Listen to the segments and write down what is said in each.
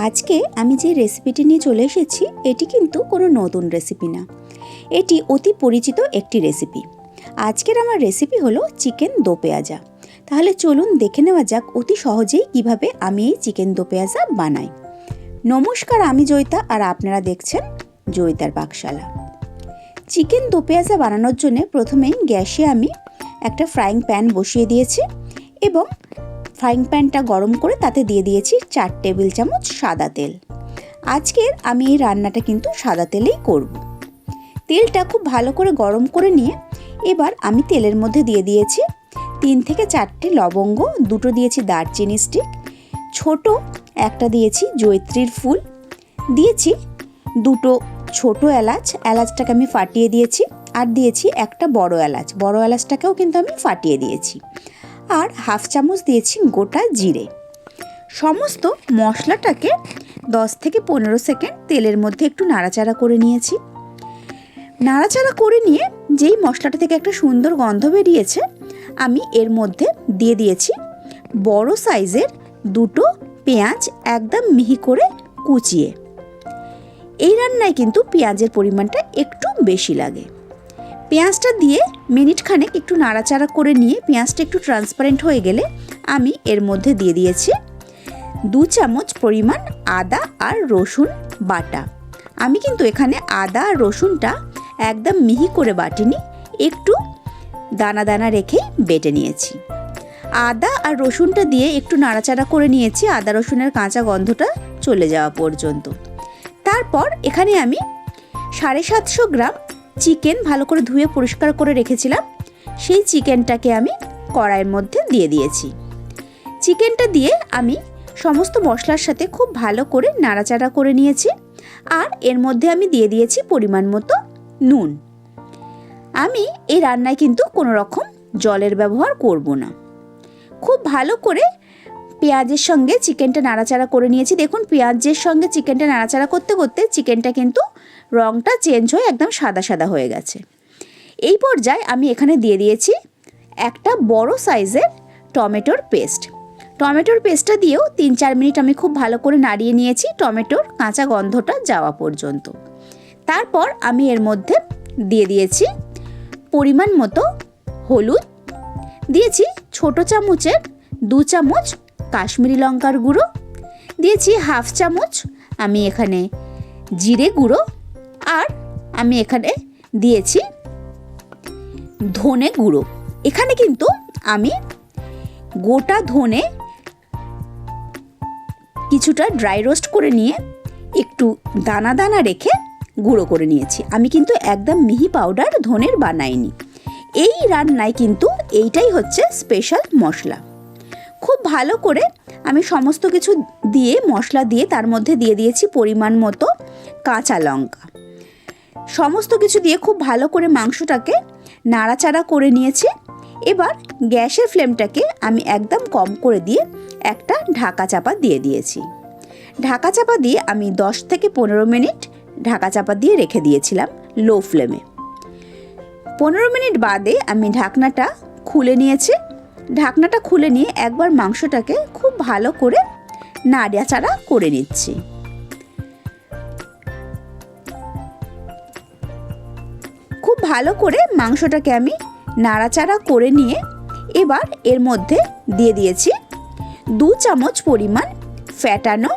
আজকে আমি যে রেসিপিটি নিয়ে চলে এসেছি এটি কিন্তু কোনো নতুন রেসিপি না, এটি অতি পরিচিত একটি রেসিপি। আজকের আমার রেসিপি হলো চিকেন দো পেঁয়াজা। তাহলে চলুন দেখে নেওয়া যাক অতি সহজেই কিভাবে আমি এই চিকেন দো পেঁয়াজা বানাই। নমস্কার, আমি জয়িতা আর আপনারা দেখছেন জয়িতার পাকশালা। চিকেন দো পেঁয়াজা বানানোর জন্য প্রথমেই গ্যাসে আমি একটা ফ্রাইং প্যান বসিয়ে দিয়েছি এবং ফ্রাইং প্যানটা গরম করে তাতে দিয়ে দিয়েছি 4 টেবিল চামচ সাদা তেল। আজকের আমি এই রান্নাটা কিন্তু সাদা তেলেই করব। তেলটা খুব ভালো করে গরম করে নিয়ে এবার আমি তেলের মধ্যে দিয়ে দিয়েছি 3 থেকে 4টে লবঙ্গ, 2টো দিয়েছি দারচিনি স্টিক, ছোট একটা দিয়েছি জয়িত্রীর ফুল, দিয়েছি 2টো ছোট এলাচ, এলাচটাকে আমি ফাটিয়ে দিয়েছি, আর দিয়েছি একটা বড় এলাচ, বড় এলাচটাকেও কিন্তু আমি ফাটিয়ে দিয়েছি, আর হাফ চামচ দিয়েছি গোটা জিরে। সমস্ত মশলাটাকে 10 থেকে 15 সেকেন্ড তেলের মধ্যে একটু নাড়াচাড়া করে নিয়েছি। নাড়াচাড়া করে নিয়ে যেই মশলাটা থেকে একটা সুন্দর গন্ধ বেরিয়েছে, আমি এর মধ্যে দিয়ে দিয়েছি বড় সাইজের 2টো পেঁয়াজ একদম মিহি করে কুচিয়ে। এই রান্নায় কিন্তু পেঁয়াজের পরিমাণটা একটু বেশি লাগে। পেঁয়াজটা দিয়ে মিনিট খানেক একটু নাড়াচাড়া করে নিয়ে পেঁয়াজটা একটু ট্রান্সপারেন্ট হয়ে গেলে আমি এর মধ্যে দিয়ে দিয়েছি 2 চামচ পরিমাণ আদা আর রসুন বাটা। আমি কিন্তু এখানে আদা আর রসুনটা একদম মিহি করে বাটিনি, একটু দানা দানা রেখেই বেটে নিয়েছি। আদা আর রসুনটা দিয়ে একটু নাড়াচাড়া করে নিয়েছি আদা রসুনের কাঁচা গন্ধটা চলে যাওয়া পর্যন্ত। তারপর এখানে আমি 750 গ্রাম চিকেন ভালো করে ধুয়ে পরিষ্কার করে রেখেছিলাম, সেই চিকেনটাকে আমি কড়াইয়ের মধ্যে দিয়ে দিয়েছি। চিকেনটা দিয়ে আমি সমস্ত মশলার সাথে খুব ভালো করে নাড়াচাড়া করে নিয়েছি, আর এর মধ্যে আমি দিয়ে দিয়েছি পরিমাণ মতো নুন। আমি এই রান্নায় কিন্তু কোনো রকম জলের ব্যবহার করব না। খুব ভালো করে পেঁয়াজের সঙ্গে চিকেনটা নাড়াচাড়া করে নিয়েছি। দেখুন, পেঁয়াজের সঙ্গে চিকেনটা নাড়াচাড়া করতে করতে চিকেনটা কিন্তু রঙটা চেঞ্জ হয়ে একদম সাদা সাদা হয়ে গেছে। এই পর্যায়ে আমি এখানে দিয়ে দিয়েছি একটা বড় সাইজের টমেটোর পেস্ট। টমেটোর পেস্টটা দিয়েও 3-4 মিনিট আমি খুব ভালো করে নাড়িয়ে নিয়েছি টমেটোর কাঁচা গন্ধটা যাওয়া পর্যন্ত। তারপর আমি এর মধ্যে দিয়ে দিয়েছি পরিমাণ মতো হলুদ, দিয়েছি ছোট চামচের 2 চামচ কাশ্মীরি লঙ্কার গুঁড়ো, দিয়েছি হাফ চামচ আমি এখানে জিরে গুঁড়ো, আর আমি এখানে দিয়েছি ধনে গুঁড়ো। এখানে কিন্তু আমি গোটা ধনে কিছুটা ড্রাই রোস্ট করে নিয়ে একটু দানা দানা রেখে গুঁড়ো করে নিয়েছি। আমি কিন্তু একদম মিহি পাউডার ধনের বানাইনি। এই রান্নায় কিন্তু এইটাই হচ্ছে স্পেশাল মশলা। খুব ভালো করে আমি সমস্ত কিছু দিয়ে মশলা দিয়ে তার মধ্যে দিয়ে দিয়েছি পরিমাণ মতো কাঁচা লঙ্কা। সমস্ত কিছু দিয়ে খুব ভালো করে মাংসটাকে নাড়াচাড়া করে নিয়েছি। এবার গ্যাসের ফ্লেমটাকে আমি একদম কম করে দিয়ে একটা ঢাকা চাপা দিয়ে দিয়েছি। ঢাকা চাপা দিয়ে আমি 10 থেকে 15 মিনিট ঢাকা চাপা দিয়ে রেখে দিয়েছিলাম লো ফ্লেমে। 15 মিনিট বাদে আমি ঢাকনাটা খুলে নিয়েছি। ঢাকনাটা খুলে নিয়ে একবার মাংসটাকে খুব ভালো করে নাড়াচাড়া করে নিচ্ছি। খুব ভালো করে মাংসটাকে আমি নাড়াচাড়া করে নিয়ে এবার এর মধ্যে দিয়ে দিয়েছি 2 চামচ পরিমাণ ফ্যাটানো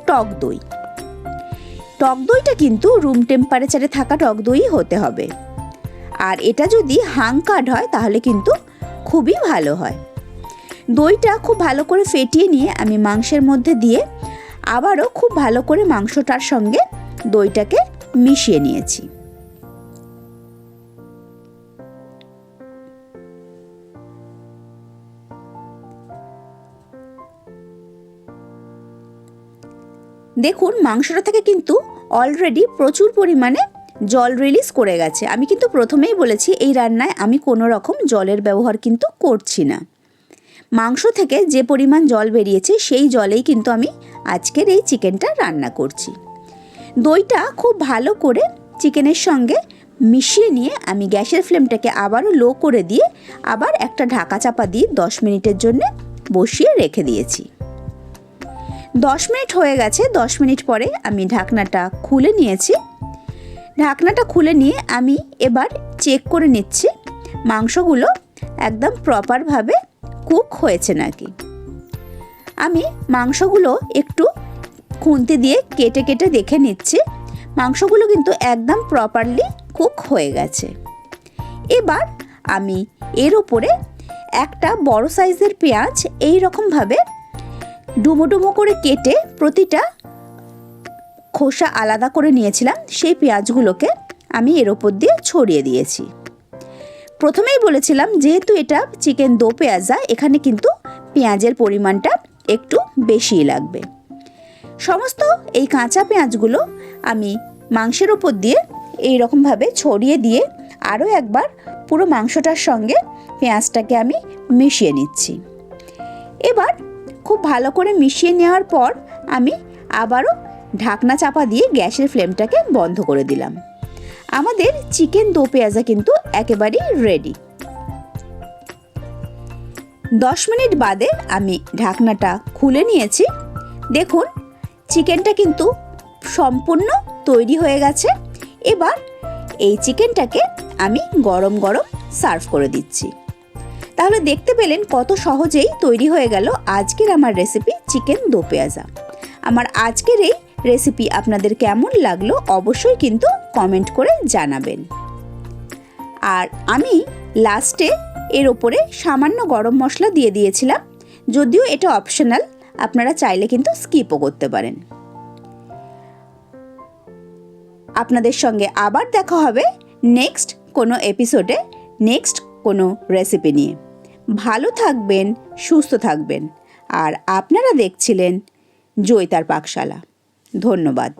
টক দই। টক দইটা কিন্তু রুম টেম্পারেচারে থাকা টক দই হতে হবে, আর এটা যদি হাংকাড হয় তাহলে কিন্তু খুবই ভালো হয়। দইটা খুব ভালো করে ফেটিয়ে নিয়ে আমি মাংসের মধ্যে দিয়ে আবারও খুব ভালো করে মাংসটার সঙ্গে দইটাকে মিশিয়ে নিয়েছি। দেখুন, মাংসটা থেকে কিন্তু অলরেডি প্রচুর পরিমাণে জল রিলিজ করে গেছে। আমি কিন্তু প্রথমেই বলেছি এই রান্নায় আমি কোনো রকম জলের ব্যবহার কিন্তু করছি না। মাংস থেকে যে পরিমাণ জল বেরিয়েছে সেই জলেই কিন্তু আমি আজকের এই চিকেনটা রান্না করছি। দইটা খুব ভালো করে চিকেনের সঙ্গে মিশিয়ে নিয়ে আমি গ্যাসের ফ্লেমটাকে আবারও লো করে দিয়ে আবার একটা ঢাকা চাপা দিয়ে 10 মিনিটের জন্য বসিয়ে রেখে দিয়েছি। 10 মিনিট হয়ে গেছে। 10 মিনিট পরে আমি ঢাকনাটা খুলে নিয়েছি। ঢাকনাটা খুলে নিয়ে আমি এবার চেক করে নিচ্ছি মাংসগুলো একদম প্রপারভাবে কুক হয়েছে নাকি। আমি মাংসগুলো একটু খুন্তি দিয়ে কেটে কেটে দেখে নিচ্ছি। মাংসগুলো কিন্তু একদম প্রপারলি কুক হয়ে গেছে। এবার আমি এর উপরে একটা বড় সাইজের পেঁয়াজ এই রকমভাবে ডুমো ডুমো করে কেটে প্রতিটা খোসা আলাদা করে নিয়েছিলাম, সেই পেঁয়াজগুলোকে আমি এর ওপর দিয়ে ছড়িয়ে দিয়েছি। প্রথমেই বলেছিলাম যেহেতু এটা চিকেন দো পেঁয়াজা, এখানে কিন্তু পেঁয়াজের পরিমাণটা একটু বেশিই লাগবে। সমস্ত এই কাঁচা পেঁয়াজগুলো আমি মাংসের ওপর দিয়ে এই রকমভাবে ছড়িয়ে দিয়ে আরও একবার পুরো মাংসটার সঙ্গে পেঁয়াজটাকে আমি মিশিয়ে নিচ্ছি। এবার খুব ভালো করে মিশিয়ে নেওয়ার পর আমি আবারও ঢাকনা চাপা দিয়ে গ্যাসের ফ্লেমটাকে বন্ধ করে দিলাম। আমাদের চিকেন দো পেঁয়াজা কিন্তু একেবারেই রেডি। 10 মিনিট বাদে আমি ঢাকনাটা খুলে নিয়েছি। দেখুন চিকেনটা কিন্তু সম্পূর্ণ তৈরি হয়ে গেছে। এবার এই চিকেনটাকে আমি গরম গরম সার্ভ করে দিচ্ছি। তাহলে দেখতে পেলেন কত সহজেই তৈরি হয়ে গেল আজকের আমার রেসিপি চিকেন দো পেঁয়াজা। আমার আজকের এই রেসিপি আপনাদের কেমন লাগলো অবশ্যই কিন্তু কমেন্ট করে জানাবেন। আর আমি লাস্টে এর ওপরে সামান্য গরম মশলা দিয়ে দিয়েছিলাম, যদিও এটা অপশনাল, আপনারা চাইলে কিন্তু স্কিপও করতে পারেন। আপনাদের সঙ্গে আবার দেখা হবে নেক্সট কোনো এপিসোডে, নেক্সট কোনো রেসিপি নিয়ে। ভালো থাকবেন, সুস্থ থাকবেন। আর আপনারা দেখছিলেন জয়িতার পাকশালা। ধন্যবাদ।